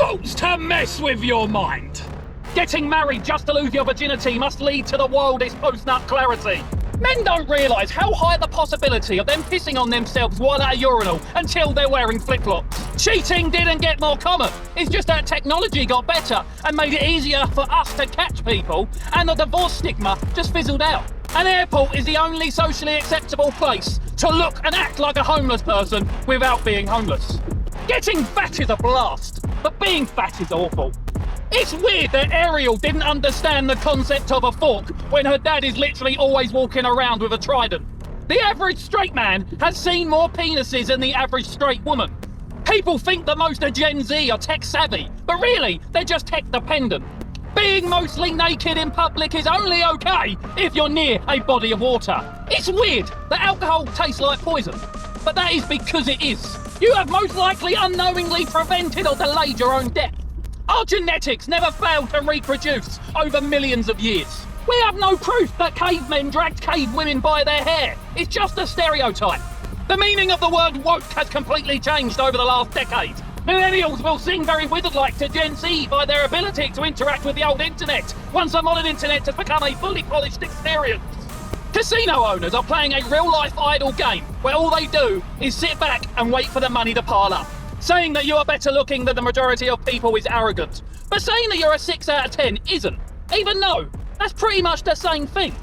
Thoughts to mess with your mind. Getting married just to lose your virginity must lead to the wildest post-nut clarity. Men don't realise how high the possibility of them pissing on themselves while at a urinal until they're wearing flip-flops. Cheating didn't get more common. It's just that technology got better and made it easier for us to catch people, and the divorce stigma just fizzled out. An airport is the only socially acceptable place to look and act like a homeless person without being homeless. Getting fat is a blast, but being fat is awful. It's weird that Ariel didn't understand the concept of a fork when her dad is literally always walking around with a trident. The average straight man has seen more penises than the average straight woman. People think that most of Gen Z are tech savvy, but really, they're just tech dependent. Being mostly naked in public is only okay if you're near a body of water. It's weird that alcohol tastes like poison, but that is because it is. You have most likely unknowingly prevented or delayed your own death. Our genetics never failed to reproduce over millions of years. We have no proof that cavemen dragged cave women by their hair. It's just a stereotype. The meaning of the word woke has completely changed over the last decade. Millennials will sing very wizard-like to Gen Z by their ability to interact with the old internet, once the modern internet has become a fully polished experience. Casino owners are playing a real-life idle game where all they do is sit back and wait for the money to pile up. Saying that you are better looking than the majority of people is arrogant, but saying that you're a 6 out of 10 isn't. Even though, that's pretty much the same thing.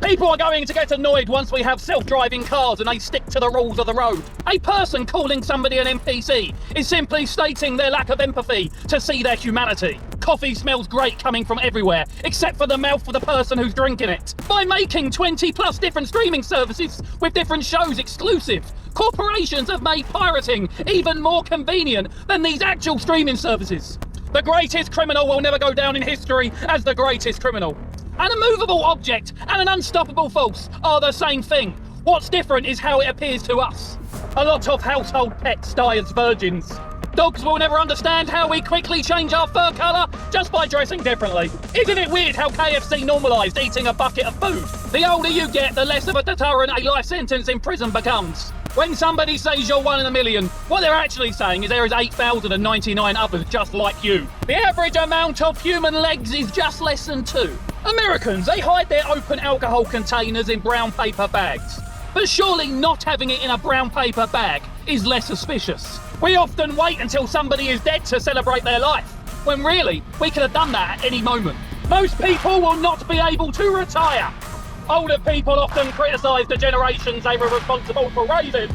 People are going to get annoyed once we have self-driving cars and they stick to the rules of the road. A person calling somebody an NPC is simply stating their lack of empathy to see their humanity. Coffee smells great coming from everywhere, except for the mouth of the person who's drinking it. By making 20 plus different streaming services with different shows exclusive, corporations have made pirating even more convenient than these actual streaming services. The greatest criminal will never go down in history as the greatest criminal. An immovable object and an unstoppable force are the same thing. What's different is how it appears to us. A lot of household pets die as virgins. Dogs will never understand how we quickly change our fur colour just by dressing differently. Isn't it weird how KFC normalised eating a bucket of food? The older you get, the less of a deterrent a life sentence in prison becomes. When somebody says you're 1 in a million, what they're actually saying is there is 8,099 others just like you. The average amount of human legs is just less than 2. Americans, they hide their open alcohol containers in brown paper bags. But surely not having it in a brown paper bag is less suspicious. We often wait until somebody is dead to celebrate their life, when really, we could have done that at any moment. Most people will not be able to retire. Older people often criticise the generations they were responsible for raising,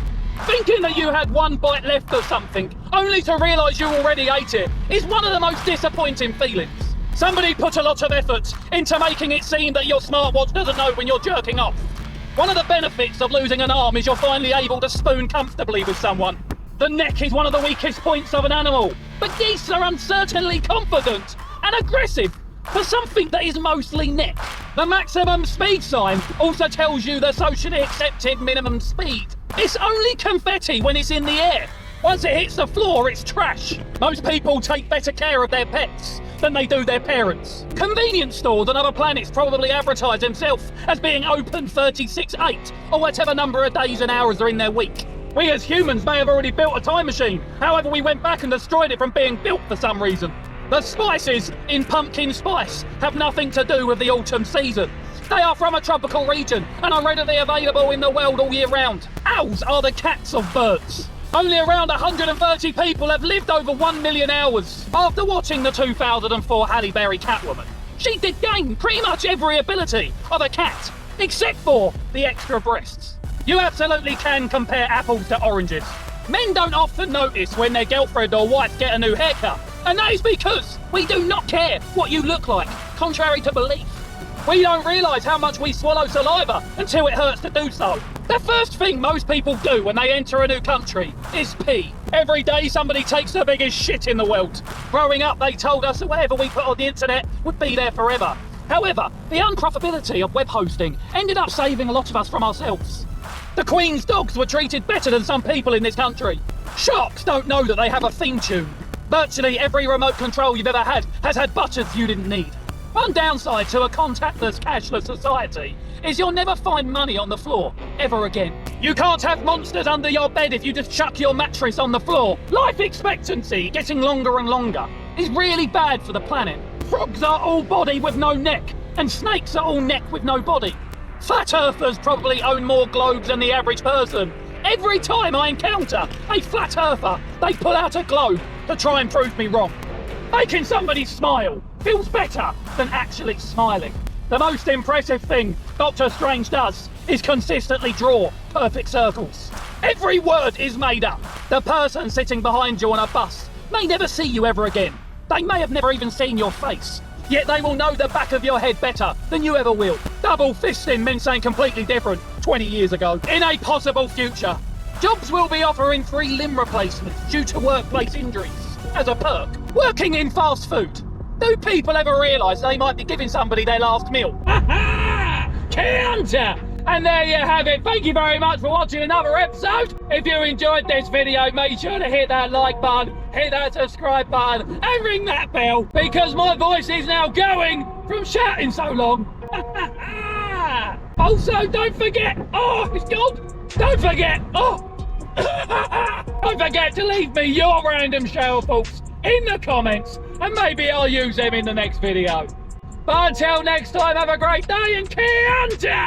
thinking that you had one bite left of something, only to realise you already ate it, is one of the most disappointing feelings. Somebody put a lot of effort into making it seem that your smartwatch doesn't know when you're jerking off. One of the benefits of losing an arm is you're finally able to spoon comfortably with someone. The neck is one of the weakest points of an animal, but geese are uncertainly confident and aggressive for something that is mostly neck. The maximum speed sign also tells you the socially accepted minimum speed. It's only confetti when it's in the air. Once it hits the floor, it's trash. Most people take better care of their pets than they do their parents. Convenience stores on other planets probably advertise themselves as being open 36/8 or whatever number of days and hours are in their week. We as humans may have already built a time machine, however we went back and destroyed it from being built for some reason. The spices in pumpkin spice have nothing to do with the autumn season. They are from a tropical region and are readily available in the world all year round. Owls are the cats of birds. Only around 130 people have lived over 1 million hours. After watching the 2004 Halle Berry Catwoman, she did gain pretty much every ability of a cat, except for the extra breasts. You absolutely can compare apples to oranges. Men don't often notice when their girlfriend or wife get a new haircut, and that is because we do not care what you look like, contrary to belief. We don't realise how much we swallow saliva until it hurts to do so. The first thing most people do when they enter a new country is pee. Every day somebody takes the biggest shit in the world. Growing up, they told us that whatever we put on the internet would be there forever. However, the unprofitability of web hosting ended up saving a lot of us from ourselves. The Queen's dogs were treated better than some people in this country. Sharks don't know that they have a theme tune. Virtually every remote control you've ever had has had buttons you didn't need. One downside to a contactless, cashless society is you'll never find money on the floor, ever again. You can't have monsters under your bed if you just chuck your mattress on the floor. Life expectancy getting longer and longer. is really bad for the planet. Frogs are all body with no neck, and snakes are all neck with no body. Flat earthers probably own more globes than the average person. Every time I encounter a flat earther, they pull out a globe to try and prove me wrong. Making somebody smile feels better than actually smiling. The most impressive thing Doctor Strange does is consistently draw perfect circles. Every word is made up. The person sitting behind you on a bus may never see you ever again. They may have never even seen your face. Yet they will know the back of your head better than you ever will. Double fisting meant something completely different 20 years ago. In a possible future, jobs will be offering free limb replacements due to workplace injuries. As a perk, working in fast food. Do people ever realise they might be giving somebody their last meal? Counter! And there you have it. Thank you very much for watching another episode. If you enjoyed this video, make sure to hit that like button, hit that subscribe button, and ring that bell, because my voice is now going from shouting so long. Also, don't forget, it's gone. Don't forget, don't forget to leave me your random shower thoughts in the comments, and maybe I'll use them in the next video. But until next time, have a great day and Chianti!